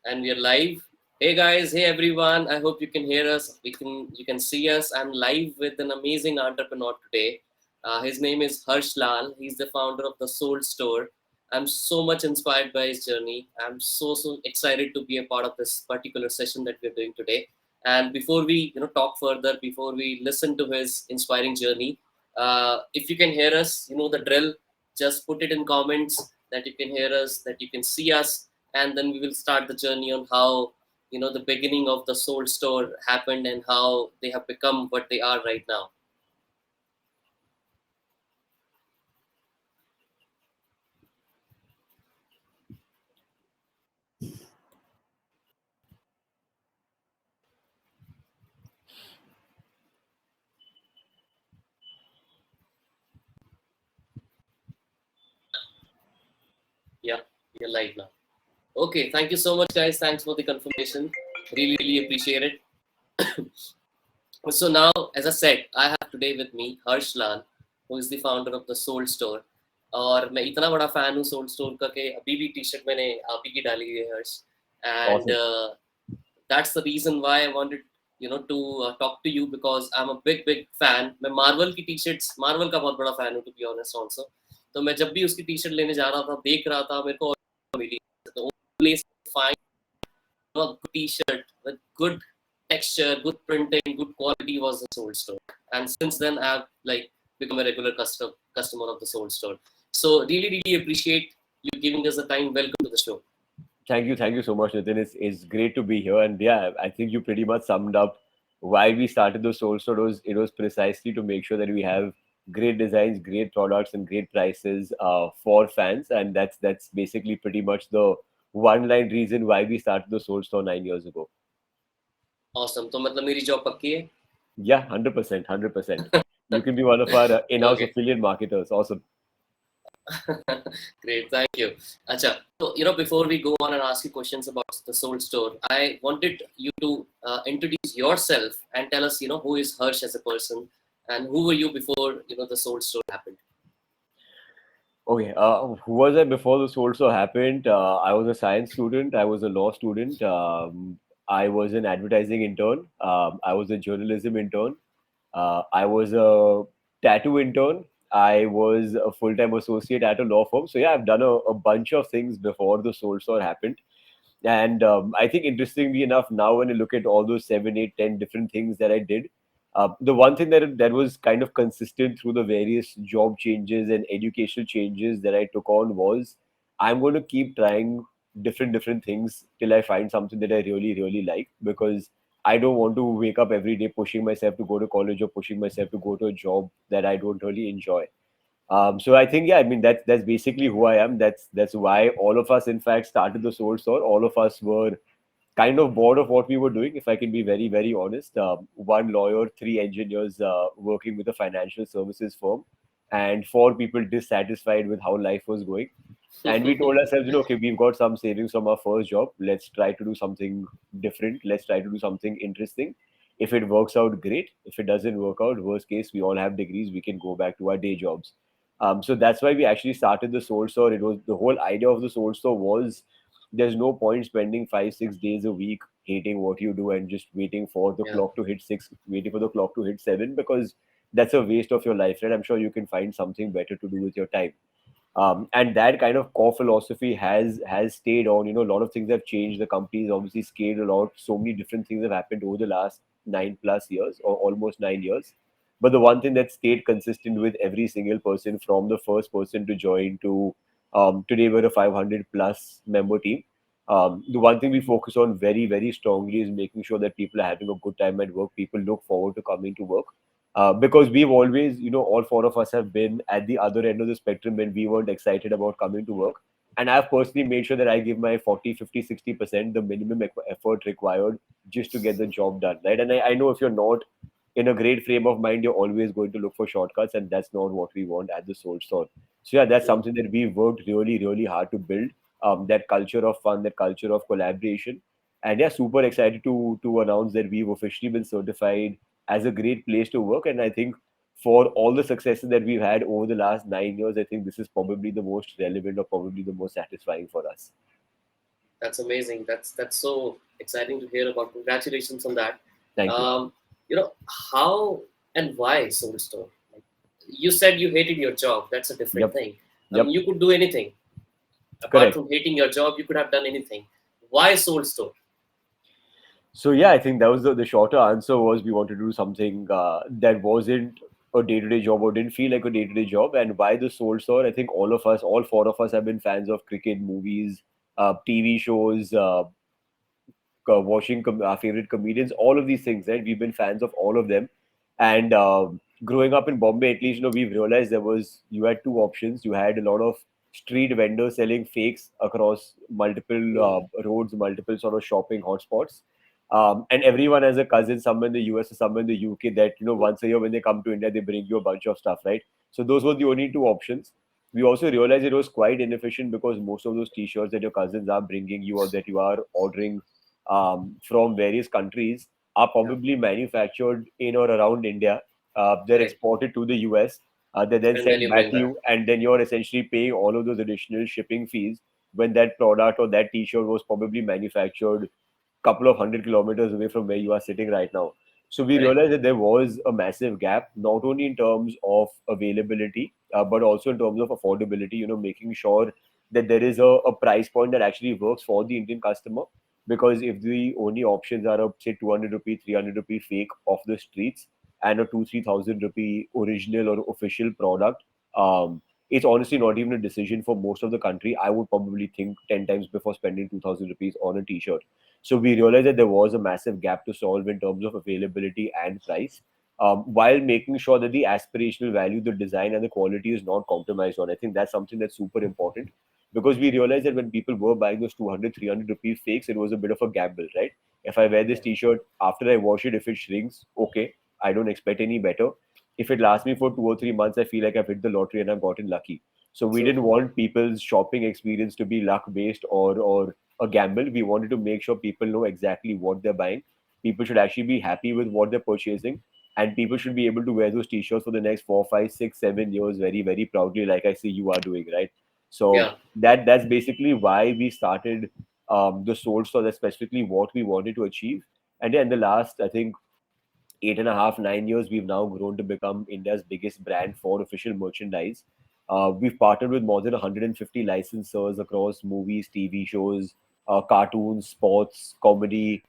And we are live. Hey guys, hey everyone. I hope you can hear us. You can see us. I'm live with an amazing entrepreneur today. His name is Harsh Lal. He's the founder of the Soul Store. I'm so much inspired by his journey. I'm so excited to be a part of this particular session that we're doing today. And before we talk further, before we listen to his inspiring journey, if you can hear us, you know the drill. Just put it in comments that you can hear us, that you can see us, and then we will start the journey on how the beginning of the Soul Store happened and how they have become what they are right now. Yeah, you're live now. Okay, thank you so much, guys. Thanks for the confirmation. Really appreciate it. So now, as I said, I have today with me Harsh Lal, who is the founder of the Soul Store. और मैं इतना बड़ा fan हूँ soul store का कि अभी भी T shirt मैंने आप ही की डाली हुई है हर्ष and Awesome. that's the reason why I wanted to talk to you because I'm a big fan. मैं मार्वल की टी शर्ट्स मार्वल का बहुत बड़ा फैन हूँ टू बी ऑनेस्ट ऑल्सो. तो मैं जब भी उसकी टी शर्ट लेने जा रहा था देख रहा था मेरे को मिली तो place fine a good t-shirt with good texture, good printing, good quality was the Soul Store. And since then, I've like become a regular customer of the Soul Store. So really appreciate you giving us the time. Welcome to the show. Thank you so much, Nitin. It's great to be here, and yeah, I think you pretty much summed up why we started the Soul Store. It was precisely to make sure that we have great designs, great products, and great prices for fans, and that's basically pretty much the one line reason why we started the Soul Store 9 years ago. Awesome. तो मतलब मेरी job पक्की है. Yeah, 100%, 100%. You can be one of our in-house Okay. affiliate marketers. Awesome. Great, thank you. Acha, so before we go on and ask you questions about the Soul Store, I wanted you to introduce yourself and tell us, who is Harsh as a person, and who were you before the Soul Store happened. Okay, who was I before this also happened? I was a science student. I was a law student. I was an advertising intern. I was a journalism intern. I was a tattoo intern. I was a full-time associate at a law firm. So yeah, I've done a bunch of things before the Soul Store happened. And I think interestingly enough, now when I look at all those 7, 8, 10 different things that I did, the one thing that was kind of consistent through the various job changes and educational changes that I took on was I'm going to keep trying different things till I find something that I really like, because I don't want to wake up every day pushing myself to go to college or pushing myself to go to a job that I don't really enjoy. So I think, yeah, I mean that's basically who I am. That's why all of us, in fact, started the Soul Store. All of us were kind of bored of what we were doing, if I can be very honest. One lawyer, three engineers working with a financial services firm, and four people dissatisfied with how life was going. And we told ourselves, okay, we've got some savings from our first job. Let's try to do something different. Let's try to do something interesting. If it works out, great. If it doesn't work out, worst case, we all have degrees. We can go back to our day jobs. So that's why we actually started the Soul Store. It was the whole idea of the Soul Store was there's no point spending 5, 6 days a week hating what you do and just waiting for the Yeah. clock to hit 6, waiting for the clock to hit 7, because that's a waste of your life, right? I'm sure you can find something better to do with your time. And that kind of core philosophy has stayed on. A lot of things have changed. The company's obviously scaled a lot. So many different things have happened over the last 9+ years, or almost 9 years. But the one thing that stayed consistent with every single person, from the first person to join to today we're a 500 plus member team. The one thing we focus on very strongly is making sure that people are having a good time at work. People look forward to coming to work, because we've always, all four of us have been at the other end of the spectrum when we weren't excited about coming to work. And I've personally made sure that I give my 40, 50, 60%, the minimum effort required just to get the job done, right? And I know if you're not in a great frame of mind, you're always going to look for shortcuts, and that's not what we want at the Soul Store. So yeah, that's something that we worked really hard to build. That culture of fun, that culture of collaboration, and yeah, super excited to announce that we've officially been certified as a great place to work. And I think for all the successes that we've had over the last 9 years, I think this is probably the most relevant or probably the most satisfying for us. That's amazing. That's so exciting to hear about. Congratulations on that. Thank you. Um, how and why Soul Store? Like, you said you hated your job. That's a different Yep. thing. Yep. You could do anything apart Correct. from hating your job. You could have done anything. Why Soul Store? So yeah, I think that was the shorter answer was we wanted to do something that wasn't a day-to-day job or didn't feel like a day-to-day job. And why the Soul Store? I think all of us, all four of us, have been fans of cricket, movies, TV shows, watching our favorite comedians, all of these things, right? We've been fans of all of them. And growing up in Bombay, at least, we've realized you had two options. You had a lot of street vendors selling fakes across multiple Hmm. roads, multiple sort of shopping hotspots. And everyone has a cousin somewhere in the US or somewhere in the UK that, once a year when they come to India, they bring you a bunch of stuff, right? So those were the only two options. We also realized it was quite inefficient because most of those t-shirts that your cousins are bringing you or that you are ordering from various countries are Yeah, probably manufactured in or around India. They're correct. exported to the US. They're then And then sent you back bring to back. you, and then you're essentially paying all of those additional shipping fees when that product or that T-shirt was probably manufactured couple of 100 kilometers away from where you are sitting right now. So we Correct. realized that there was a massive gap, not only in terms of availability, but also in terms of affordability. Making sure that there is a price point that actually works for the Indian customer. Because if the only options are a say 200 rupee, 300 rupee fake off the streets and a 2-3 thousand rupee original or official product, it's honestly not even a decision for most of the country. I would probably think 10 times before spending 2,000 rupees on a t-shirt. So we realized that there was a massive gap to solve in terms of availability and price, while making sure that the aspirational value, the design, and the quality is not compromised on. I think that's something that's super important because we realized that when people were buying those 200, 300 rupee fakes, it was a bit of a gamble, right? If I wear this Yeah. t-shirt, after I wash it, if it shrinks, okay, I don't expect any better. If it lasts me for 2 or 3 months, I feel like I've hit the lottery and I've gotten lucky. So we True. didn't want people's shopping experience to be luck based or a gamble. We wanted to make sure people know exactly what they're buying. People should actually be happy with what they're purchasing, and people should be able to wear those t-shirts for the next 4, 5, 6, 7 years very, very proudly, like I see you are doing, right? So Yeah. that's basically why we started the Soul Store. That's specifically what we wanted to achieve. And yeah, in the last, I think, 8.5, 9 years, we've now grown to become India's biggest brand for official merchandise. We've partnered with more than 150 licensors across movies, TV shows, cartoons, sports, comedy,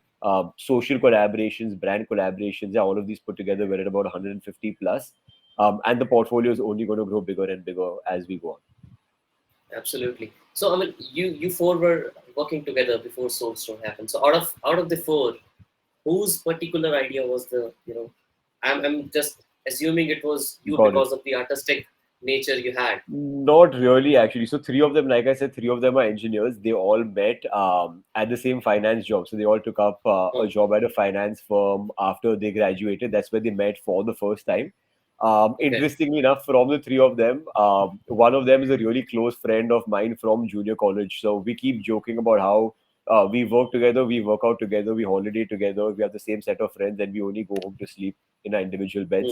social collaborations, brand collaborations. Yeah, all of these put together, we're at about 150 plus. And the portfolio is only going to grow bigger and bigger as we go on. Absolutely. So I mean, you four were working together before Soul Store happened. So out of the four, whose particular idea was the I'm just assuming it was you Got it. because of the artistic nature you had. Not really, actually. So three of them, like I said, three of them are engineers. They all met at the same finance job. So they all took up a Hmm. job at a finance firm after they graduated. That's where they met for the first time. Okay. Interestingly enough, from the three of them, one of them is a really close friend of mine from junior college. So we keep joking about how we work together, we work out together, we holiday together, we have the same set of friends, and we only go home to sleep in our individual beds.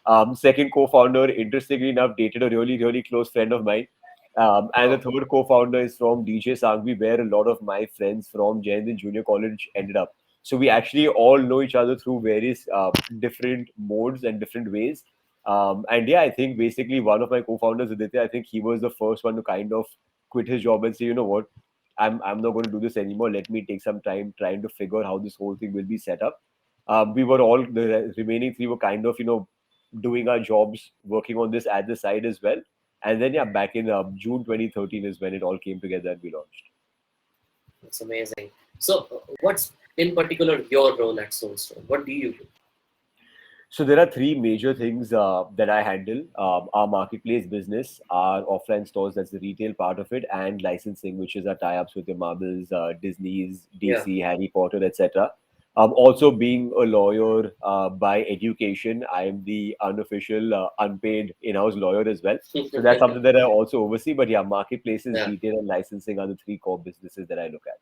Hmm. Second co-founder, interestingly enough, dated a really, really close friend of mine. And the Wow. third co-founder is from DJ Sangvi, where a lot of my friends from Jain and junior college ended up. So we actually all know each other through various different modes and different ways. And yeah, I think basically one of my co-founders, Aditya, I think he was the first one to kind of quit his job and say, you know what, I'm not going to do this anymore. Let me take some time trying to figure how this whole thing will be set up. We were all the remaining three were kind of doing our jobs, working on this at the side as well. And then yeah, back in June 2013 is when it all came together and we launched. That's amazing. So what's in particular your role at Soul Store? What do you do? So there are three major things that I handle: our marketplace business, our offline stores, that's the retail part of it, and licensing, which is our tie-ups with the Marvels, Disney's, Yeah. DC, Harry Potter, etc. Also, being a lawyer by education, I am the unofficial, unpaid in-house lawyer as well. So that's something that I also oversee. But yeah, marketplaces, Yeah. retail, and licensing are the three core businesses that I look at.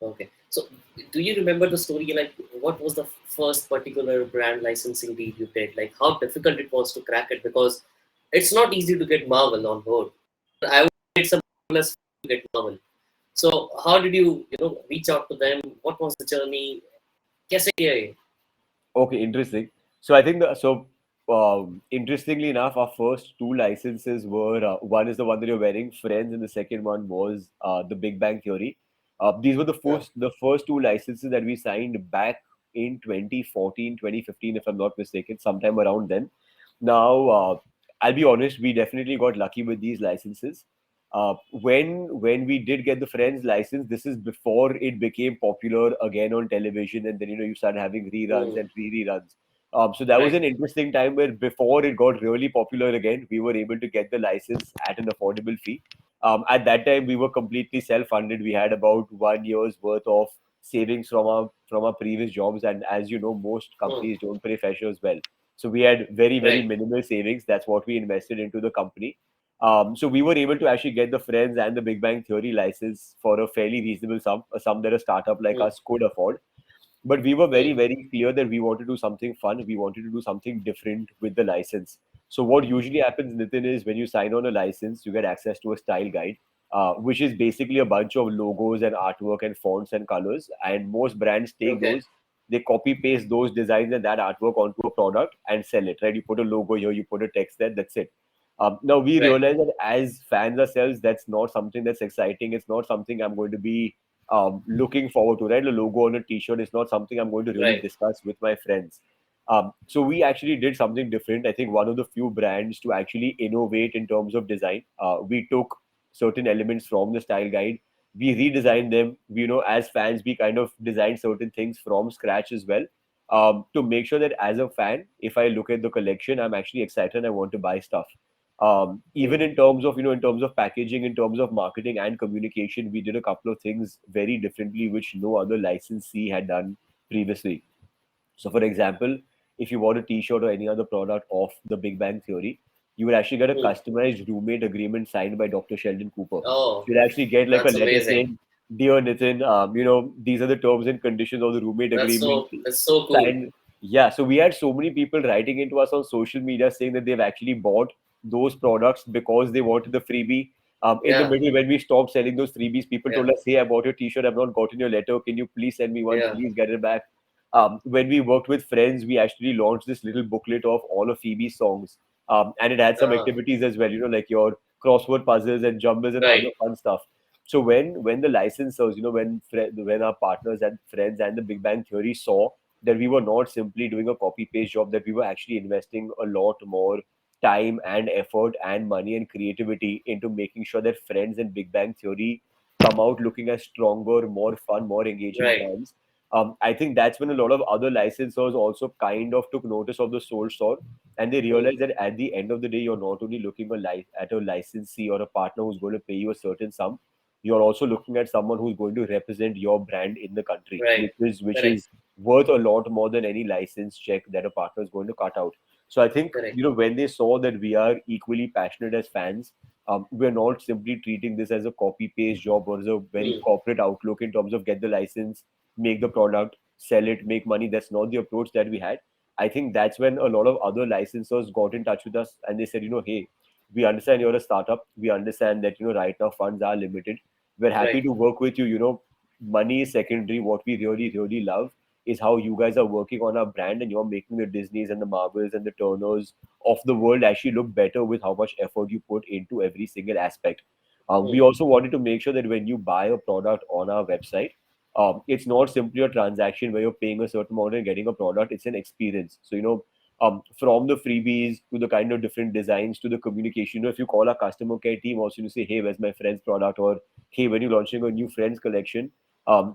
Okay. So, do you remember the story? Like, what was the first particular brand licensing deal you did? Like, how difficult it was to crack it? Because it's not easy to get Marvel on board. I would get some less to get Marvel. So how did you reach out to them? What was the journey? कैसे किया ये? Okay, interesting. So I think interestingly enough, our first two licenses were one is the one that you're wearing, Friends, and the second one was the Big Bang Theory. These were Yeah. the first two licenses that we signed back in 2014, 2015, if I'm not mistaken, sometime around then. Now, I'll be honest, we definitely got lucky with these licenses. When we did get the Friends license, this is before it became popular again on television, and then you started having reruns Hmm. and reruns. So that was Right. an interesting time where before it got really popular again, we were able to get the license at an affordable fee. At that time, we were completely self-funded. We had about 1 year's worth of savings from our previous jobs, and as you know, most Hmm. companies don't pay freshers well. So we had very Right. minimal savings. That's what we invested into the company. So we were able to actually get the Friends and the Big Bang Theory license for a fairly reasonable sum, a sum that a startup like Hmm. us could afford. But we were Hmm. very clear that we wanted to do something fun. We wanted to do something different with the license. So what usually happens, Nitin, is when you sign on a license, you get access to a style guide, which is basically a bunch of logos and artwork and fonts and colors. And most brands take Okay. those, they copy paste those designs and that artwork onto a product and sell it. Right? You put a logo here, you put a text there. That's it. Now we Right. realize that as fans ourselves, that's not something that's exciting. It's not something I'm going to be looking forward to, right? A logo on a t-shirt is not something I'm going to really Right. discuss with my friends. So we actually did something different. I think one of the few brands to actually innovate in terms of design. We took certain elements from the style guide. We redesigned them. As fans, we kind of designed certain things from scratch as well. To make sure that as a fan, if I look at the collection, I'm actually excited and I want to buy stuff. Hmm. Even in terms of in terms of packaging, in terms of marketing and communication, we did a couple of things very differently which no other licensee had done previously. So for example, if you bought a t-shirt or any other product of the Big Bang Theory, you would actually get a Hmm. customized roommate agreement signed by Dr. Sheldon Cooper. Oh, You'd actually get like a that's letter amazing. saying, "Dear Nitin, these are the terms and conditions of the roommate That's agreement." so that's so cool. Signed. Yeah, so we had so many people writing into us on social media saying that they've actually bought those products because they wanted the freebie. In the Yeah. middle, when we stopped selling those freebies, people Yeah. told us, "Hey, I bought your T-shirt. I've not gotten your letter. Can you please send me one? Yeah. Please get it back." When we worked with friends, we actually launched this little booklet of all of Phoebe's songs, and it had some Ah. activities as well. Like your crossword puzzles and jumbles and other Right. fun stuff. So when the licensors, when our partners and friends and the Big Bang Theory saw that we were not simply doing a copy paste job, that we were actually investing a lot more time and effort and money and creativity into making sure that Friends and Big Bang Theory come out looking as stronger, more fun, more engaging Right. brands. I think that's when a lot of other licensors also kind of took notice of the Soul Store, and they Hmm. realized that at the end of the day, you're not only looking at a licensee or a partner who's going to pay you a certain sum, you're also looking at someone who's going to represent your brand in the country, Right. which is Correct. worth a lot more than any license check that a partner is going to cut out. So I think Correct. when they saw that we are equally passionate as fans, we're not simply treating this as a copy paste job or as a very Hmm. corporate outlook in terms of get the license, make the product, sell it, make money. That's not the approach that we had. I think that's when a lot of other licensors got in touch with us and they said, hey, we understand you're a startup. We understand that right now funds are limited. We're happy Right. to work with you. Money is secondary. What we really love is how you guys are working on our brand and you're making the Disneys and the Marvels and the Turners of the world actually look better with how much effort you put into every single aspect. We Hmm. also wanted to make sure that when you buy a product on our website, it's not simply a transaction where you're paying a certain amount and getting a product. It's an experience. So, from the freebies to the kind of different designs to the communication. If you call our customer care team also to say, hey, where's my friend's product? Or, hey, when you're launching a new friends collection,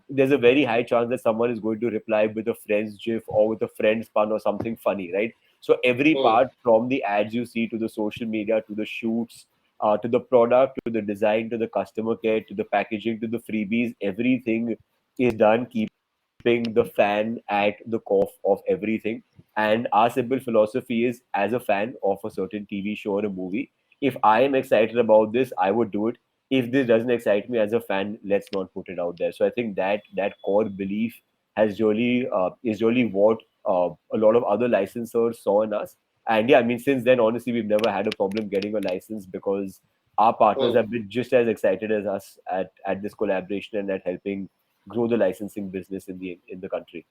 there's a very high chance that someone is going to reply with a friend's gif or with a friend's pun or something funny, right? So every Hmm. part from the ads you see to the social media to the shoots to the product to the design to the customer care to the packaging to the freebies, everything is done keeping the fan at the core of everything. And our simple philosophy is as a fan of a certain TV show or a movie, if I am excited about this, I would do it. If this doesn't excite me as a fan, let's not put it out there. So I think that core belief has really is really what a lot of other licensors saw in us. And yeah, I mean, since then, honestly, we've never had a problem getting a license because our partners Hmm. have been just as excited as us at this collaboration and at helping grow the licensing business in the country.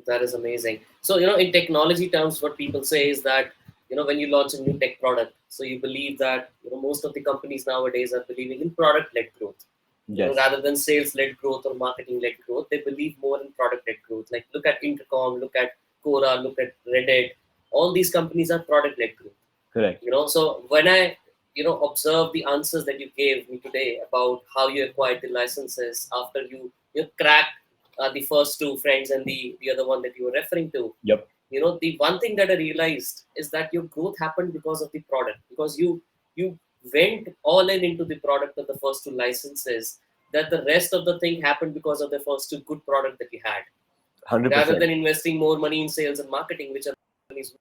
That is amazing. So, in technology terms, what people say is that, when you launch a new tech product, so you believe that, most of the companies nowadays are believing in product led growth. Yes, Rather than sales led growth or marketing led growth, they believe more in product led growth. Like, look at Intercom, look at Quora, look at Reddit. All these companies are product led growth. correct. So when I observe the answers that you gave me today about how you acquired the licenses after you cracked the first two friends and the other one that you were referring to, Yep, the one thing that I realized is that your growth happened because of the product, because you went all in into the product of the first two licenses, that the rest of the thing happened because of the first two good product that you had, rather 100%. than investing more money in sales and marketing, which are companies.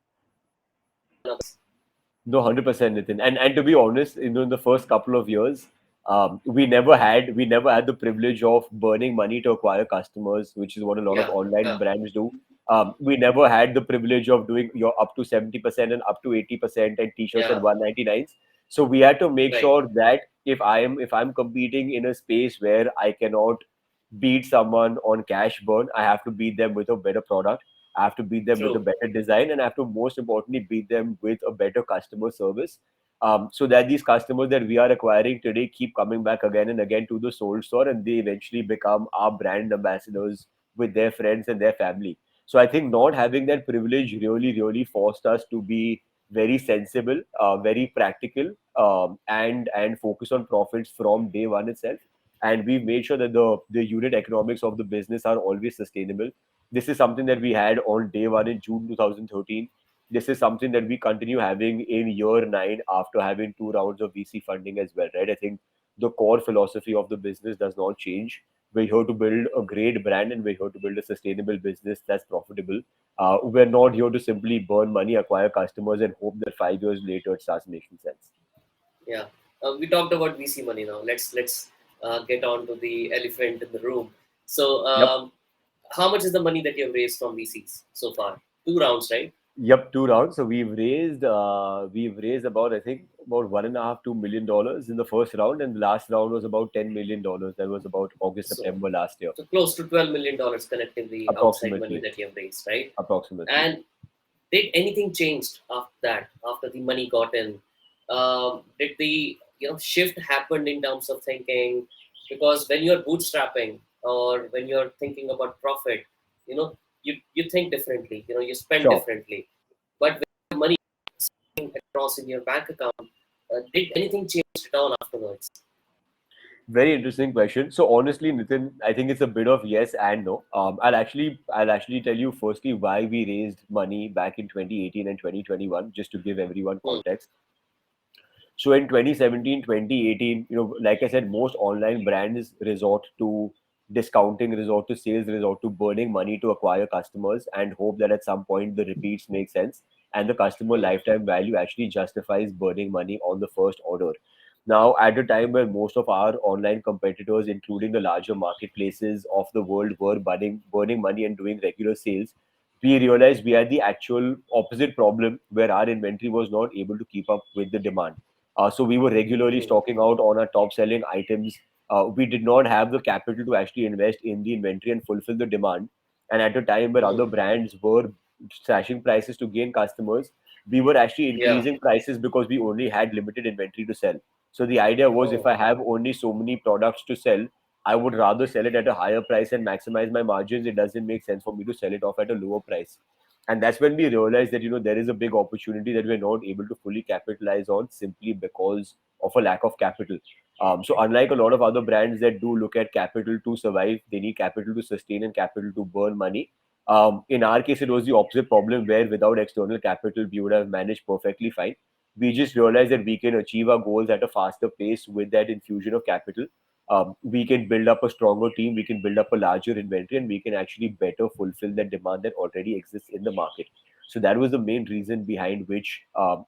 No, 100%, Nitin. And to be honest, in the first couple of years, we never had the privilege of burning money to acquire customers, which is what a lot of Yeah, online yeah, brands do. We never had the privilege of doing your up to 70% and up to 80% and t-shirts at yeah, 199s. So we had to make right, sure that if I'm competing in a space where I cannot beat someone on cash burn, I have to beat them with a better product. I have to beat them with a true. better design, and I have to most importantly beat them with a better customer service. So that these customers that we are acquiring today keep coming back again and again to the Soul Store, and they eventually become our brand ambassadors with their friends and their family. So I think not having that privilege really forced us to be very sensible, very practical, and focus on profits from day one itself. And we've made sure that the unit economics of the business are always sustainable. This is something that we had on day one in June 2013. This is something that we continue having in year nine after having two rounds of VC funding as well, right? I think the core philosophy of the business does not change. We're here to build a great brand and we're here to build a sustainable business that's profitable. We're not here to simply burn money, acquire customers, and hope that 5 years later it starts making sense. Yeah, we talked about VC money now. Let's get on to the elephant in the room. So, Yep. how much is the money that you have raised from VCs so far? Two rounds, right? Yep, two rounds. So we've raised about, I think, about $1.5–2 million in the first round, and the last round was about $10 million. That was about August, So, September last year. so close to $12 million collectively outside money Approximately. that you have raised, right? Approximately. And did anything changed after that? After the money got in, did the shift happen in terms of thinking? Because when you're bootstrapping or when you're thinking about profit, you think differently. You spend Sure. differently. But when money across in your bank account, did anything change down afterwards? Very interesting question. So honestly, Nitin, I think it's a bit of yes and no. I'll actually tell you firstly why we raised money back in 2018 and 2021, just to give everyone Hmm, context. So in 2017, 2018, like I said, most online brands resort to discounting, resort to sales, resort to burning money to acquire customers and hope that at some point the repeats make sense and the customer hmm, lifetime value actually justifies burning money on the first order. Now, at a time where most of our online competitors, including the larger marketplaces of the world, were burning money and doing regular sales, we realized we had the actual opposite problem where our inventory was not able to keep up with the demand. So we were regularly hmm, stocking out on our top selling items. We did not have the capital to actually invest in the inventory and fulfill the demand. And at a time where hmm. other brands were slashing prices to gain customers, we were actually Yeah. increasing prices because we only had limited inventory to sell. So the idea was if Oh, I have only so many products to sell, I would rather sell it at a higher price and maximize my margins. It doesn't make sense for me to sell it off at a lower price. And that's when we realized that there is a big opportunity that we're not able to fully capitalize on simply because of a lack of capital. So unlike a lot of other brands that do look at capital to survive, they need capital to sustain and capital to burn money. In our case, it was the opposite problem where without external capital, we would have managed perfectly fine. We just realized that we can achieve our goals at a faster pace with that infusion of capital. We can build up a stronger team, we can build up a larger inventory, and we can actually better fulfill that demand that already exists in the market. So that was the main reason behind which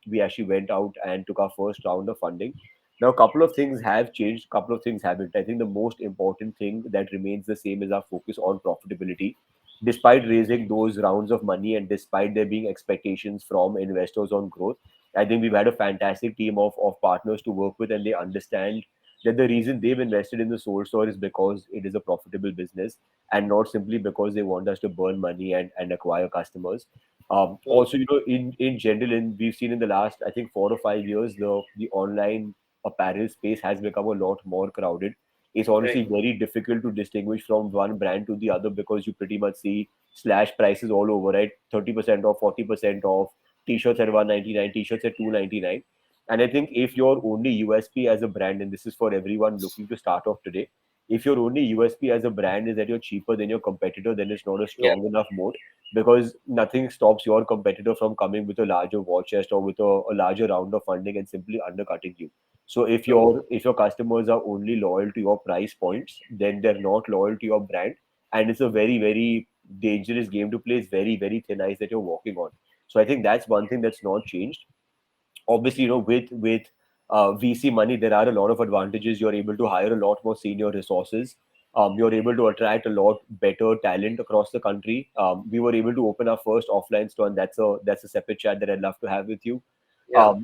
we actually went out and took our first round of funding. Now, a couple of things have changed, a couple of things haven't. I think the most important thing that remains the same is our focus on profitability. Despite raising those rounds of money and despite there being expectations from investors on growth, I think we've had a fantastic team of partners to work with, and they understand that the reason they've invested in the Soul Store is because it is a profitable business and not simply because they want us to burn money and acquire customers. Hmm. Also, in general, we've seen in the last, I think, 4 or 5 years, the online apparel space has become a lot more crowded. It's honestly Right. very difficult to distinguish from one brand to the other because you pretty much see slash prices all over, right? 30% off, 40% off, t-shirts at 199, t-shirts at 299. And I think if your only USP as a brand, and this is for everyone looking to start off today, if your only USP as a brand is that you're cheaper than your competitor, then it's not a Yeah. strong enough moat because nothing stops your competitor from coming with a larger war chest or with a larger round of funding and simply undercutting you. So True. if your customers are only loyal to your price points, then they're not loyal to your brand, and it's a very very dangerous game to play. It's very very thin ice that you're walking on. So I think that's one thing that's not changed. Obviously, with VC money, there are a lot of advantages. You're able to hire a lot more senior resources. You're able to attract a lot better talent across the country. We were able to open our first offline store, and that's a separate chat that I'd love to have with you. Yeah.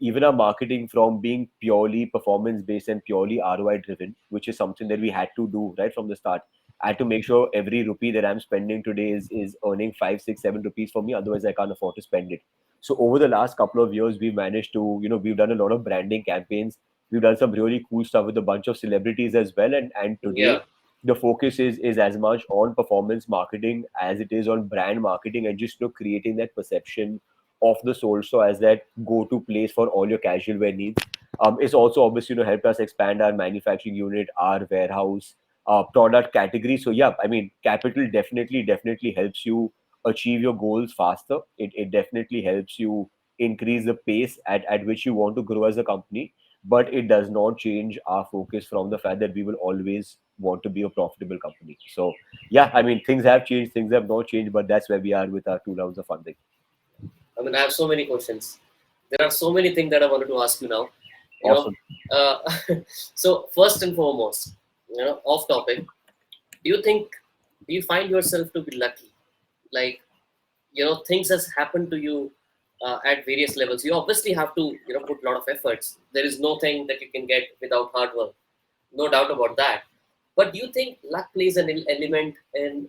Even our marketing from being purely performance based and purely ROI driven, which is something that we had to do right from the start. I had to make sure every rupee that I'm spending today is earning 5, 6, 7 rupees for me. Otherwise, I can't afford to spend it. So over the last couple of years, we've managed to, we've done a lot of branding campaigns. We've done some really cool stuff with a bunch of celebrities as well. And Yeah. today, the focus is as much on performance marketing as it is on brand marketing and just creating that perception of the Soul Store as that go-to place for all your casual wear needs. It's also obviously helped us expand our manufacturing unit, our warehouse, product category. So yeah, I mean, capital definitely helps you achieve your goals faster. It definitely helps you increase the pace at which you want to grow as a company, but it does not change our focus from the fact that we will always want to be a profitable company. So yeah, I mean, things have changed, things have not changed, but that's where we are with our 2 rounds of funding. I mean, I have so many questions. There are so many things that I wanted to ask you now. You know, Awesome. uh, so first and foremost, off topic. Do you find yourself to be lucky? Like, things has happened to you at various levels. You obviously have to, put a lot of efforts. There is no thing that you can get without hard work. No doubt about that. But do you think luck plays an element in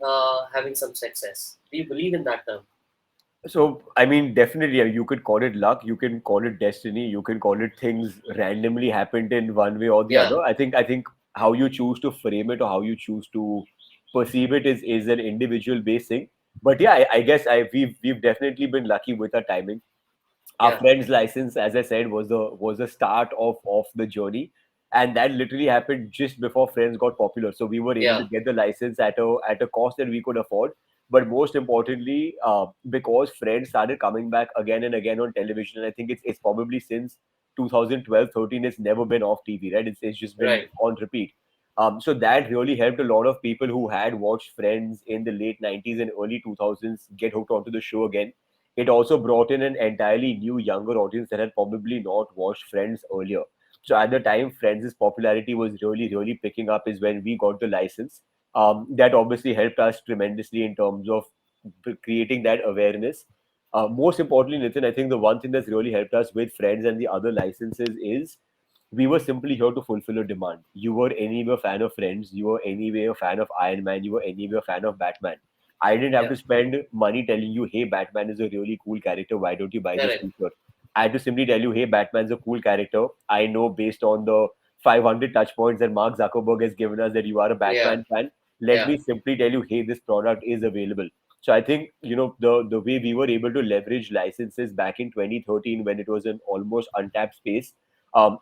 having some success? Do you believe in that term? So, I mean, definitely, yeah, you could call it luck, you can call it destiny, you can call it things randomly happened in one way or the Yeah, other. I think how you choose to frame it or how you choose to perceive it is an individual based thing. But yeah, I guess we've definitely been lucky with our timing. Our yeah, friend's license, as I said, was the start of the journey, and that literally happened just before friends got popular. So we were able to yeah, get the license at a cost that we could afford. But most importantly, because friends started coming back again and again on television, and I think it's probably since 2012, 13, it's never been off TV, right? It's just been right, on repeat. So that really helped a lot of people who had watched Friends in the late 90s and early 2000s get hooked onto the show again. It also brought in an entirely new younger audience that had probably not watched Friends earlier. So at the time Friends' popularity was really, really picking up is when we got the license. That obviously helped us tremendously in terms of creating that awareness. Most importantly, Nitin, I think the one thing that's really helped us with Friends and the other licenses is we were simply here to fulfill a demand. You were anyway a fan of Friends, you were anyway a fan of Iron Man, you were anyway a fan of Batman. I didn't have yeah, to spend money telling you, hey, Batman is a really cool character. Why don't you buy this correct, t-shirt? I had to simply tell you, hey, Batman's a cool character. I know based on the 500 touch points that Mark Zuckerberg has given us that you are a yeah, Batman fan. Let yeah, me simply tell you, hey, this product is available. So I think, the way we were able to leverage licenses back in 2013 when it was an almost untapped space.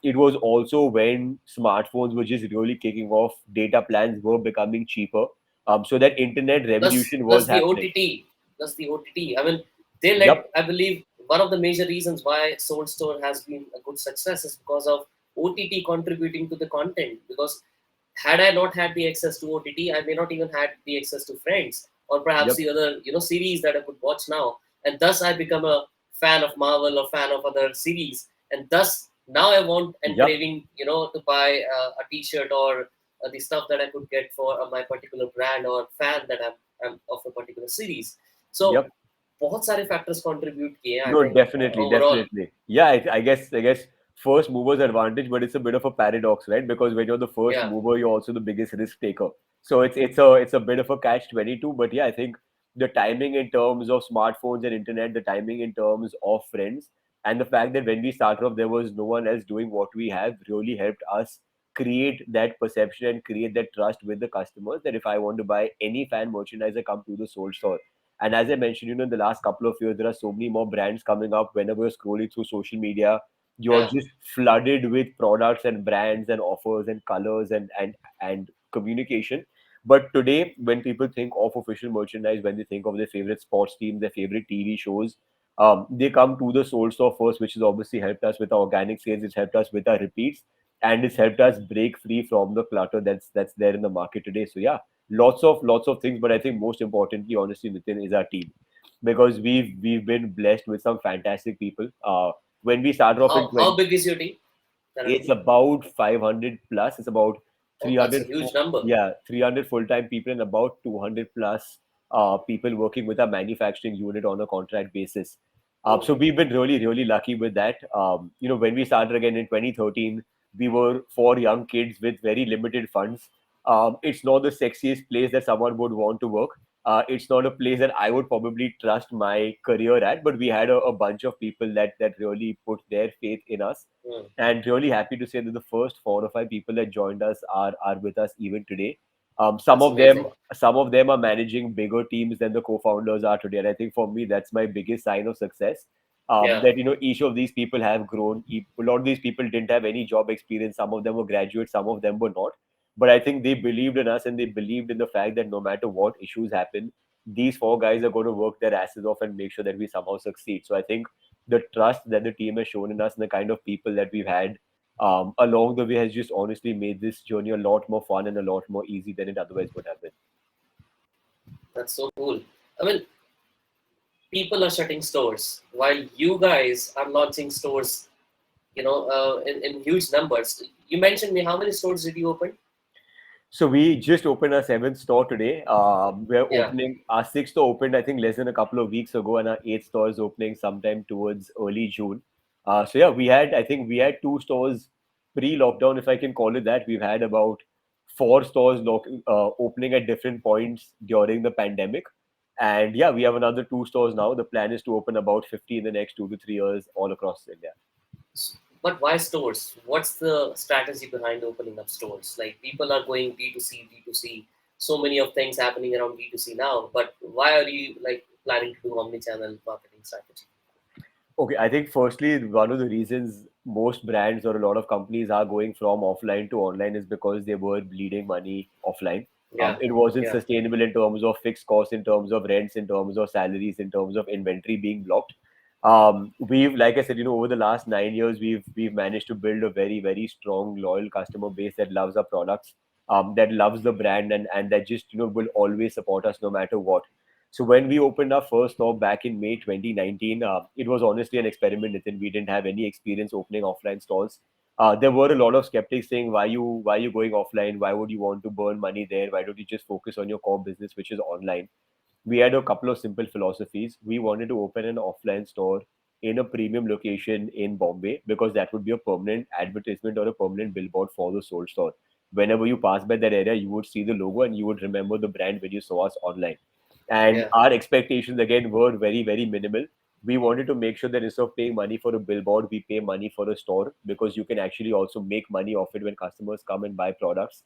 It was also when smartphones were just really kicking off, data plans were becoming cheaper. So that internet plus revolution was plus the happening. OTT, plus the OTT. I mean, they led. Yep, I believe one of the major reasons why Soul Store has been a good success is because of OTT contributing to the content. Because had I not had the access to OTT, I may not even had the access to Friends or perhaps yep, the other series that I could watch now, and thus I become a fan of Marvel or fan of other series, and thus now I want and yep, craving to buy a T-shirt or the stuff that I could get for my particular brand or fan that I'm of a particular series. So yep. बहुत सारे factors contribute किए हैं आई No, think definitely, overall. definitely. Yeah, I guess first mover's advantage, but it's a bit of a paradox, right? Because when you're the first Yeah, mover, you're also the biggest risk taker. So it's a bit of a catch 22. But yeah, I think the timing in terms of smartphones and internet, the timing in terms of friends, and the fact that when we started off, there was no one else doing what we have really helped us create that perception and create that trust with the customers that if I want to buy any fan merchandise, I come to the Soul Store. And as I mentioned, in the last couple of years, there are so many more brands coming up. Whenever you're scrolling through social media, you're yeah, just flooded with products and brands and offers and colors and communication. But today, when people think of official merchandise, when they think of their favorite sports teams, their favorite TV shows, they come to the Soul Store first, which has obviously helped us with our organic sales. It's helped us with our repeats, and it's helped us break free from the clutter that's there in the market today. So yeah, lots of things, but I think most importantly, honestly, Nitin, is our team, because we've been blessed with some fantastic people. When we started off in how 20, big is your team it's currently? about 500 plus. It's about Oh, that's a 300, huge number. yeah, 300 full-time people and about 200 plus people working with a manufacturing unit on a contract basis. Hmm. So we've been really lucky with that. When we started again in 2013, we were four young kids with very limited funds. It's not the sexiest place that someone would want to work. It's not a place that I would probably trust my career at, but we had a bunch of people that really put their faith in us, Hmm. and really happy to say that the first 4 or 5 people that joined us are with us even today. Some That's of them amazing. some of them are managing bigger teams than the co-founders are today, and I think for me that's my biggest sign of success. Yeah, That each of these people have grown. A lot of these people didn't have any job experience. Some of them were graduates. Some of them were not. But I think they believed in us and they believed in the fact that no matter what issues happen, these four guys are going to work their asses off and make sure that we somehow succeed. So I think the trust that the team has shown in us and the kind of people that we've had along the way has just honestly made this journey a lot more fun and a lot more easy than it otherwise would have been. that's so cool. I mean, people are shutting stores while you guys are launching stores, in huge numbers. You mentioned me, how many stores did you open? So we just opened our seventh store today. We're Yeah. opening our sixth store opened I think less than a couple of weeks ago, and our eighth store is opening sometime towards early June. So yeah, we had two stores pre-lockdown, if I can call it that. We've had about four stores opening at different points during the pandemic, and yeah, we have another two stores now. The plan is to open about 50 in the next 2 to 3 years all across India. But why stores? What's the strategy behind opening up stores? Like people are going D2C, D2C. So many of things happening around D2C now. But why are you like planning to do omni-channel marketing strategy? Okay, I think firstly, one of the reasons most brands or a lot of companies are going from offline to online is because they were bleeding money offline. Yeah, It wasn't yeah, sustainable in terms of fixed costs, in terms of rents, in terms of salaries, in terms of inventory being blocked. We've, like I said, over the last 9 years, we've managed to build a very strong, loyal customer base that loves our products, that loves the brand, and that just will always support us no matter what. So when we opened our first store back in May 2019, it was honestly an experiment, Nitin. We didn't have any experience opening offline stores. There were a lot of skeptics saying, why you going offline? Why would you want to burn money there? Why don't you just focus on your core business, which is online? We had a couple of simple philosophies. We wanted to open an offline store in a premium location in Bombay because that would be a permanent advertisement or a permanent billboard for the Soul Store. Whenever you pass by that area, you would see the logo and you would remember the brand when you saw us online. And yeah, our expectations again were very minimal. We wanted to make sure that instead of paying money for a billboard, we pay money for a store, because you can actually also make money off it when customers come and buy products.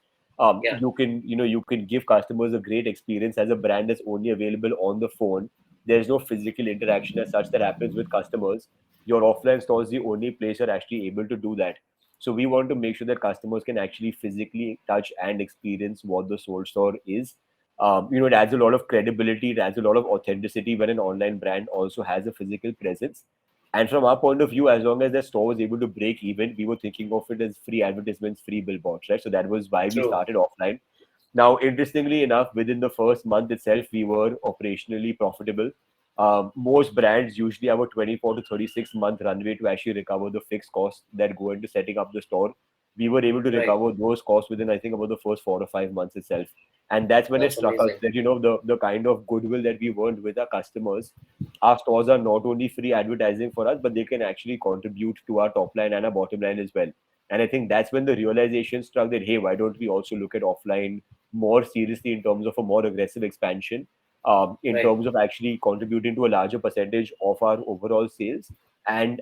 yeah, You can give customers a great experience as a brand that's only available on the phone. There's no physical interaction as such that happens with customers. Your offline store is the only place you're actually able to do that. So we want to make sure that customers can actually physically touch and experience what the Soul Store is. It adds a lot of credibility, it adds a lot of authenticity when an online brand also has a physical presence. And from our point of view, as long as the store was able to break even, we were thinking of it as free advertisements, free billboards, right? So that was why we true. started offline. Now, interestingly enough, within the first month itself, we were operationally profitable. Most brands usually have a 24 to 36-month runway to actually recover the fixed costs that go into setting up the store. We were able to Right. recover those costs within, I think, about the first 4 or 5 months itself. And that's when it That's struck us amazing. that, the kind of goodwill that we earned with our customers our stores are not only free advertising for us, but they can actually contribute to our top line and our bottom line as well. And I think that's when the realization struck that, hey, why don't we also look at offline more seriously in terms of a more aggressive expansion, in Right. terms of actually contributing to a larger percentage of our overall sales, and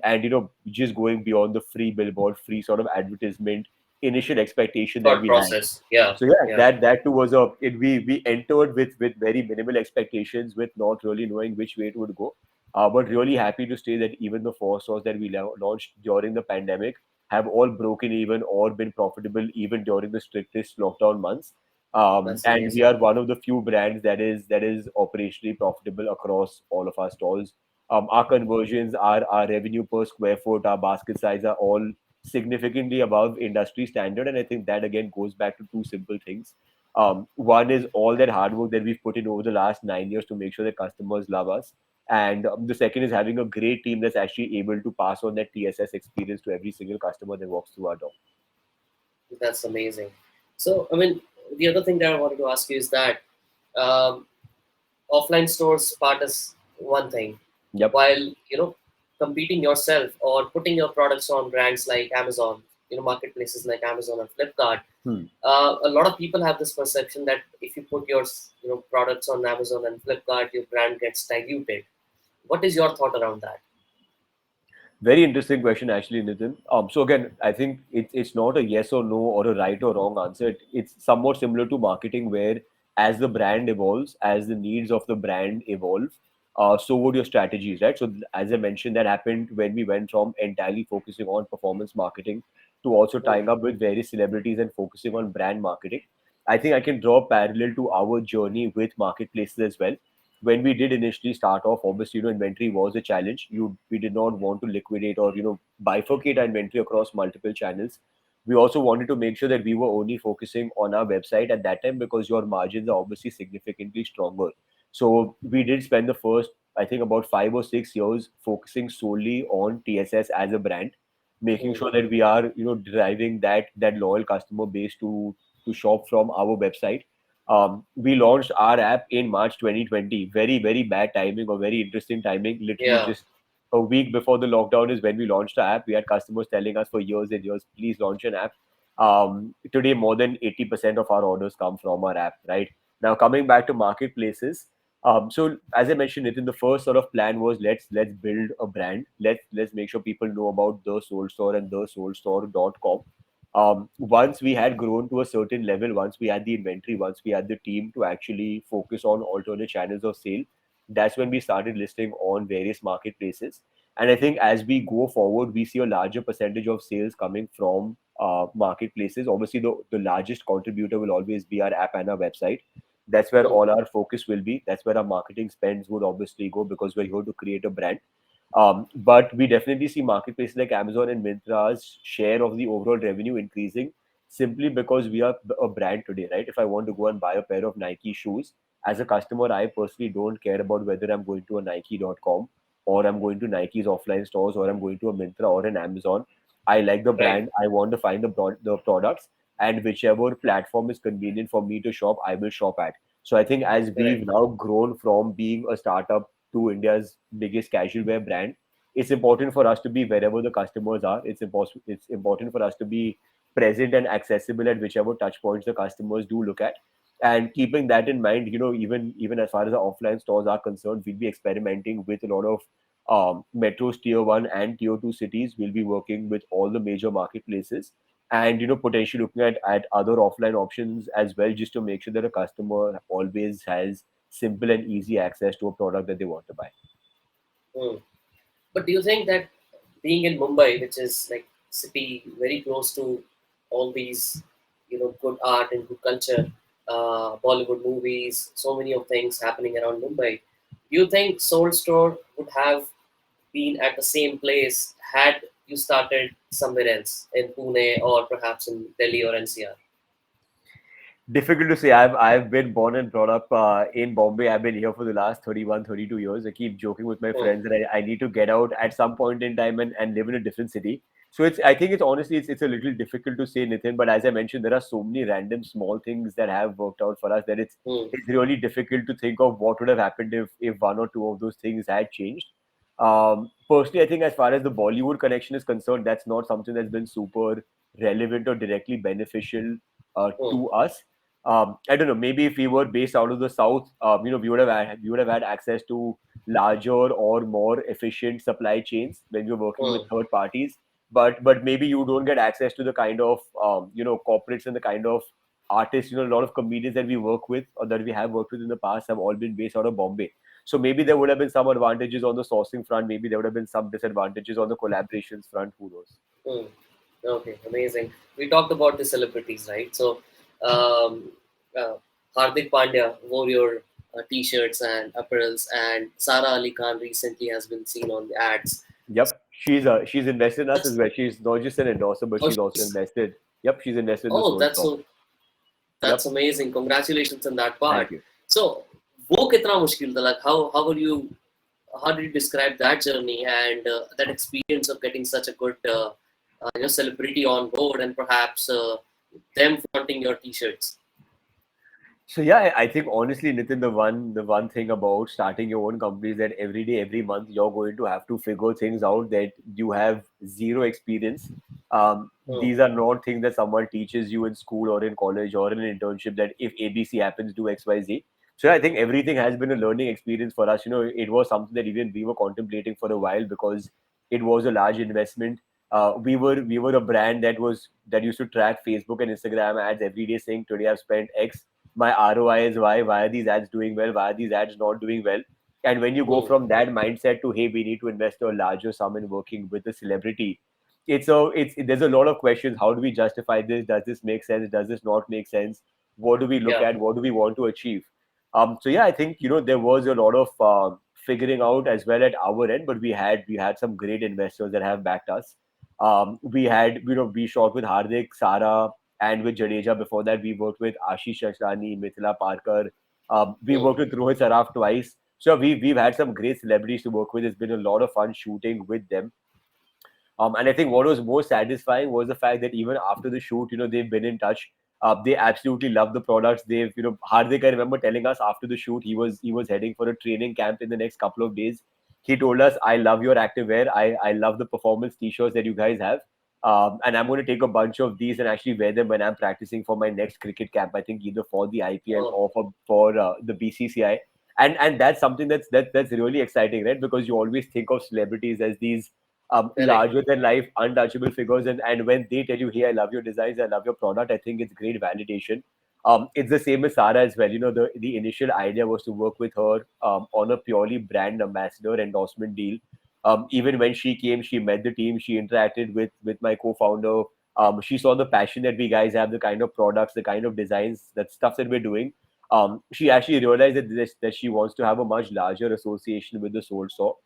just going beyond the free billboard, free sort of advertisement initial expectation that Thought we had. process. Yeah. So yeah, Yeah. that too was a it, we entered with very minimal expectations, with not really knowing which way it would go. But really happy to say that even the four stores that we launched during the pandemic have all broken even or been profitable even during the strictest lockdown months. That's And we amazing. are one of the few brands that is operationally profitable across all of our stores. Our conversions, our revenue per square foot, our basket size are all significantly above industry standard. And I think that again goes back to two simple things. One is all that hard work that we've put in over the last 9 years to make sure that customers love us. And the second is having a great team that's actually able to pass on that TSS experience to every single customer that walks through our door. That's amazing. So, I mean, the other thing that I wanted to ask you is that um, offline stores part is one thing, Yep. while competing yourself or putting your products on brands like Amazon, marketplaces like Amazon and Flipkart. Hmm. A lot of people have this perception that if you put your products on Amazon and Flipkart, your brand gets diluted. What is your thought around that? Very interesting question, actually, Nitin. So again, I think it's not a yes or no or a right or wrong answer. It's somewhat similar to marketing, where as the brand evolves, as the needs of the brand evolve, so would your strategies, right? So as I mentioned, that happened when we went from entirely focusing on performance marketing to also Hmm. tying up with various celebrities and focusing on brand marketing. I think I can draw a parallel to our journey with marketplaces as well. When we did initially start off, obviously, inventory was a challenge. We did not want to liquidate or bifurcate our inventory across multiple channels. We also wanted to make sure that we were only focusing on our website at that time, because your margins are obviously significantly stronger. So we did spend the first, I think, about 5 or 6 years focusing solely on TSS as a brand, making Hmm. sure that we are driving that loyal customer base to shop from our website. We launched our app in March 2020. Very, very bad timing or very interesting timing. Literally Yeah. just a week before the lockdown is when we launched the app. We had customers telling us for years and years, please launch an app. Today, more than 80% of our orders come from our app, right? Now, coming back to marketplaces. So as I mentioned, Nitin, the first sort of plan was let's build a brand. Let's make sure people know about the Soul Store and the soulstore.com. Once we had grown to a certain level, once we had the inventory, once we had the team to actually focus on alternate channels of sale, that's when we started listing on various marketplaces. And I think as we go forward, we see a larger percentage of sales coming from marketplaces. Obviously, the largest contributor will always be our app and our website. That's where Hmm. all our focus will be. That's where our marketing spends would obviously go, because we're here to create a brand. But we definitely see marketplaces like Amazon and Myntra's share of the overall revenue increasing, simply because we are a brand today, right? If I want to go and buy a pair of Nike shoes, as a customer, I personally don't care about whether I'm going to a Nike.com or I'm going to Nike's offline stores or I'm going to a Myntra or an Amazon. I like the Right. brand. I want to find the products, and whichever platform is convenient for me to shop, I will shop at. So I think as Correct. we've now grown from being a startup to India's biggest casual wear brand, it's important for us to be wherever the customers are. It's important for us to be present and accessible at whichever touch points the customers do look at. And keeping that in mind, even as far as our offline stores are concerned, we'll be experimenting with a lot of metros, tier one and tier two cities. We'll be working with all the major marketplaces, and potentially looking at other offline options as well, just to make sure that a customer always has simple and easy access to a product that they want to buy. Hmm. But do you think that being in Mumbai, which is like city very close to all these, good art and good culture, Bollywood movies, so many of things happening around Mumbai, do you think Soul Store would have been at the same place had you started somewhere else in Pune or perhaps in Delhi or NCR? Difficult to say. I've been born and brought up in Bombay. I've been here for the last 31, 32 years. I keep joking with my Hmm. friends that I need to get out at some point in time and live in a different city. So I think it's honestly, it's a little difficult to say, Nitin. But as I mentioned, there are so many random small things that have worked out for us that Hmm. it's really difficult to think of what would have happened if one or two of those things had changed. Personally, I think as far as the Bollywood connection is concerned, that's not something that's been super relevant or directly beneficial Hmm. to us. I don't know. Maybe if we were based out of the south, we would have had access to larger or more efficient supply chains when you're working with Hmm. third parties. But maybe you don't get access to the kind of corporates and the kind of artists. A lot of comedians that we work with or that we have worked with in the past have all been based out of Bombay. So maybe there would have been some advantages on the sourcing front. Maybe there would have been some disadvantages on the collaborations front. Who knows? Hmm. Okay, amazing. We talked about the celebrities, right? So, um, uh, Hardik Pandya wore your t-shirts and apparels, and Sara Ali Khan recently has been seen on the ads. Yep, she's invested in us as well. She's not just an endorser, but Oh, she's also invested. Yep, she's invested in the oh, Soul that's Store. so that's Yep, amazing. Congratulations on that thank part. you. So, वो कितना मुश्किल था? Like, how were you? How did you describe that journey and that experience of getting such a good celebrity on board and perhaps them flaunting your t-shirts? So yeah, I think honestly, Nitin, the one thing about starting your own company is that every day, every month, you're going to have to figure things out that you have zero experience. Hmm. These are not things that someone teaches you in school or in college or in an internship that if ABC happens, do XYZ. So I think everything has been a learning experience for us. It was something that even we were contemplating for a while because it was a large investment. We were a brand that used to track Facebook and Instagram ads every day, saying today I've spent X, my ROI is Y. Why are these ads doing well? Why are these ads not doing well? And when you go Hmm. from that mindset to hey, we need to invest a larger sum in working with a celebrity, it's there's a lot of questions. How do we justify this? Does this make sense? Does this not make sense? What do we look Yeah. at? What do we want to achieve? So yeah, I think there was a lot of figuring out as well at our end, but we had some great investors that have backed us. We shot with Hardik, Sara, and with Jadeja. Before that, we worked with Ashish Ashrani, Mithila Parkar. We Hmm. worked with Rohit Saraf twice. So we've had some great celebrities to work with. It's been a lot of fun shooting with them. And I think what was most satisfying was the fact that even after the shoot, they've been in touch. They absolutely love the products. Hardik, I remember telling us after the shoot, he was heading for a training camp in the next couple of days. He told us, "I love your activewear. I love the performance t-shirts that you guys have. And I'm going to take a bunch of these and actually wear them when I'm practicing for my next cricket camp. I think either for the IPL Oh, or for the BCCI. And that's something that's really exciting, right? Because you always think of celebrities as these correct. larger than life, untouchable figures. And when they tell you, hey, I love your designs, I love your product, I think it's great validation. It's the same as Sarah as well. The initial idea was to work with her on a purely brand ambassador endorsement deal. Even when she came, she met the team, she interacted with my co-founder. She saw the passion that we guys have, the kind of products, the kind of designs, that stuff that we're doing. She actually realized that she wants to have a much larger association with the Soul Store,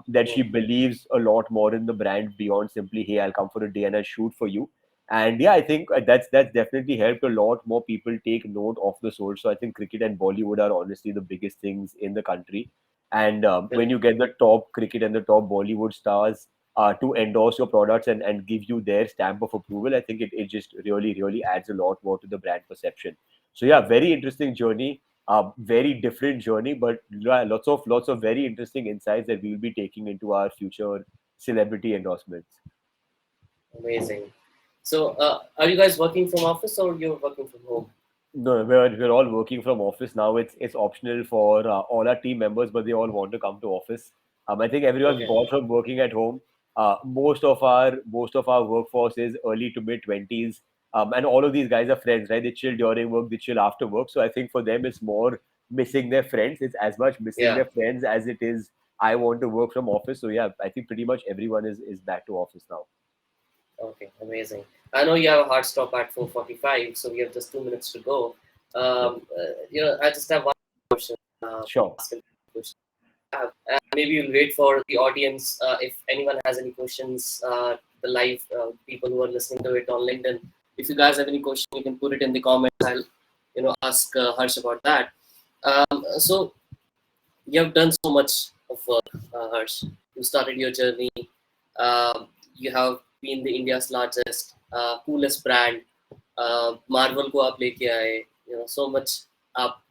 that she Hmm. believes a lot more in the brand beyond simply, hey, I'll come for a day and I'll shoot for you. And yeah, I think that's definitely helped a lot more people take note of the Soul. So I think cricket and Bollywood are honestly the biggest things in the country. And when Correct. you get the top cricket and the top Bollywood stars to endorse your products and give you their stamp of approval, I think it just really, really adds a lot more to the brand perception. So yeah, very interesting journey, very different journey, but lots of very interesting insights that we'll be taking into our future celebrity endorsements. Amazing. So, are you guys working from office or you're working from home? No, we're all working from office now. It's optional for all our team members, but they all want to come to office. I think everyone's Okay. bored from working at home. Most of our workforce is early to mid twenties, and all of these guys are friends, right? They chill during work, they chill after work. So I think for them, it's more missing their friends. It's as much missing Yeah. their friends as it is I want to work from office. So yeah, I think pretty much everyone is back to office now. Okay. Amazing. I know you have a hard stop at 4:45, so we have just 2 minutes to go. Yep. I just have one question. Sure. Ask a question. Maybe you'll wait for the audience if anyone has any questions. The live people who are listening to it on LinkedIn. If you guys have any question, you can put it in the comments. I'll ask Harsh about that. So you have done so much of work, Harsh. You started your journey. You have been the India's largest, coolest brand. Marvel को आप लेके आए, so much. आप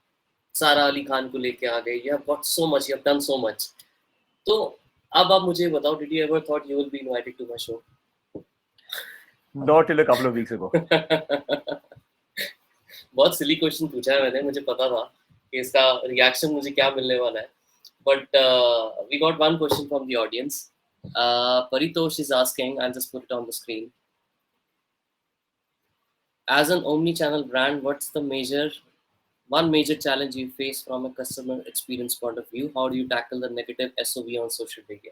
सारा अली खान को लेके आ गए. You have got so much. You have done so much. तो अब आप मुझे बताओ, did you ever thought you will be invited to my show? Not till a couple of weeks ago. बहुत सिली क्वेश्चन पूछा है मैंने, मुझे पता था कि इसका रिएक्शन मुझे क्या मिलने वाला है. But we got one question from the audience. Paritosh is asking, I'll just put it on the screen. As an omni-channel brand, what's the one major challenge you face from a customer experience point of view? How do you tackle the negative SOV on social media?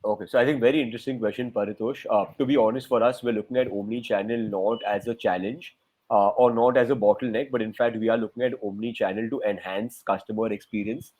Okay, so I think very interesting question, Paritosh. To be honest, for us, we're looking at omni-channel not as a challenge or not as a bottleneck, but in fact, we are looking at omni-channel to enhance customer experience.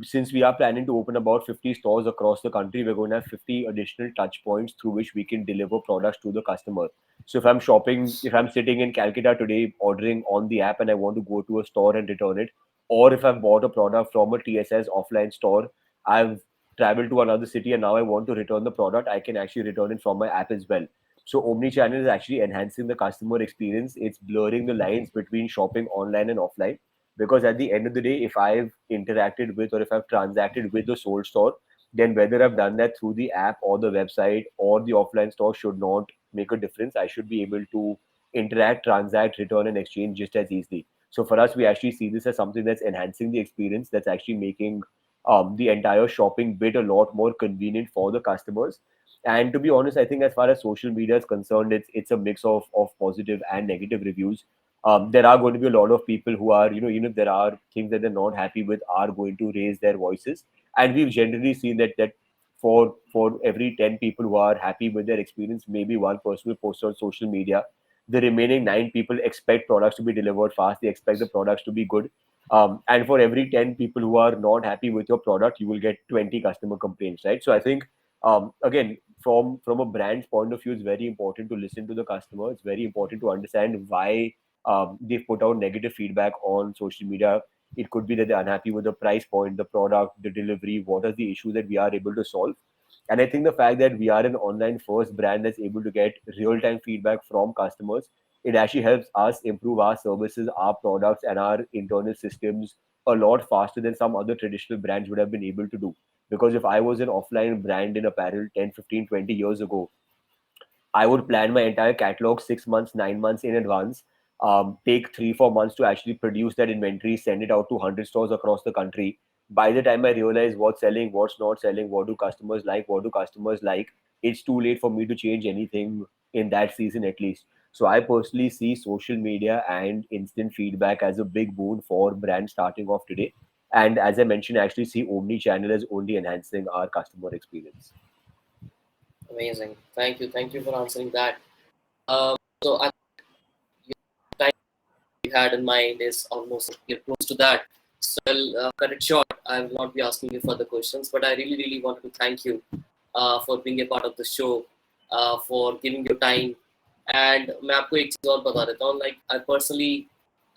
Since we are planning to open about 50 stores across the country, we're going to have 50 additional touch points through which we can deliver products to the customer. So if I'm sitting in Calcutta today ordering on the app and I want to go to a store and return it, or if I've bought a product from a TSS offline store, I've travel to another city and now I want to return the product, I can actually return it from my app as well. So omni-channel is actually enhancing the customer experience. It's blurring the lines between shopping online and offline. Because at the end of the day, if I've interacted with or if I've transacted with the sold store, then whether I've done that through the app or the website or the offline store should not make a difference. I should be able to interact, transact, return, and exchange just as easily. So for us, we actually see this as something that's enhancing the experience, that's actually making the entire shopping bit a lot more convenient for the customers. And to be honest, I think as far as social media is concerned, it's a mix of positive and negative reviews. There are going to be a lot of people who are, even if there are things that they're not happy with, are going to raise their voices. And we've generally seen that for every 10 people who are happy with their experience, maybe one person will post on social media. The remaining 9 people expect products to be delivered fast. They expect the products to be good, and for every 10 people who are not happy with your product, you will get 20 customer complaints, right? So I think, again, from a brand's point of view, it's very important to listen to the customer. It's very important to understand why they've put out negative feedback on social media. It could be that they're unhappy with the price point, the product, the delivery. What are the issues that we are able to solve? And I think the fact that we are an online first brand that's able to get real time feedback from customers, it actually helps us improve our services, our products, and our internal systems a lot faster than some other traditional brands would have been able to do. Because if I was an offline brand in apparel 10, 15, 20 years ago, I would plan my entire catalog 6 months, 9 months in advance, take 3, 4 months to actually produce that inventory, send it out to 100 stores across the country. By the time I realize what's selling, what's not selling, what do customers like, it's too late for me to change anything in that season at least. So I personally see social media and instant feedback as a big boon for brands starting off today. And as I mentioned, I actually see omni-channel as only enhancing our customer experience. Amazing. Thank you for answering that. So I think the time you had in mind is almost, you're close to that. So I'll cut it short. I will not be asking you further questions, but I really wanted to thank you for being a part of the show, for giving your time. And मैं आपको एक चीज और बता देता हूँ, like I personally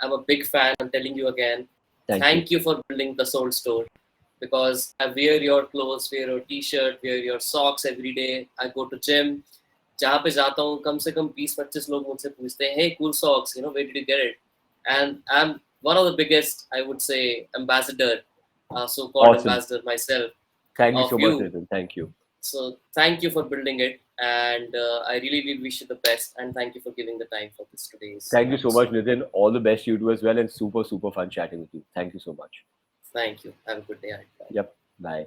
I'm a big fan. I'm telling you again, Thank you. thank you for building the Soul Store, because I wear your clothes, wear your t-shirt, wear your socks every day. I go to gym. जहाँ पे जाता हूँ कम से कम 20-25 लोग मुझसे पूछते हैं, hey, cool socks, where did you get it? And I'm one of the biggest, I would say, ambassador, so-called Awesome. ambassador myself Thank you of so much, you. Nathan. Thank you. So thank you for building it, and I really wish you the best, and thank you for giving the time for this today's Thank you so much, episode. Nitin. All the best to you too as well, and super fun chatting with you. Thank you so much. Thank you. Have a good day. Bye. Yep. Bye.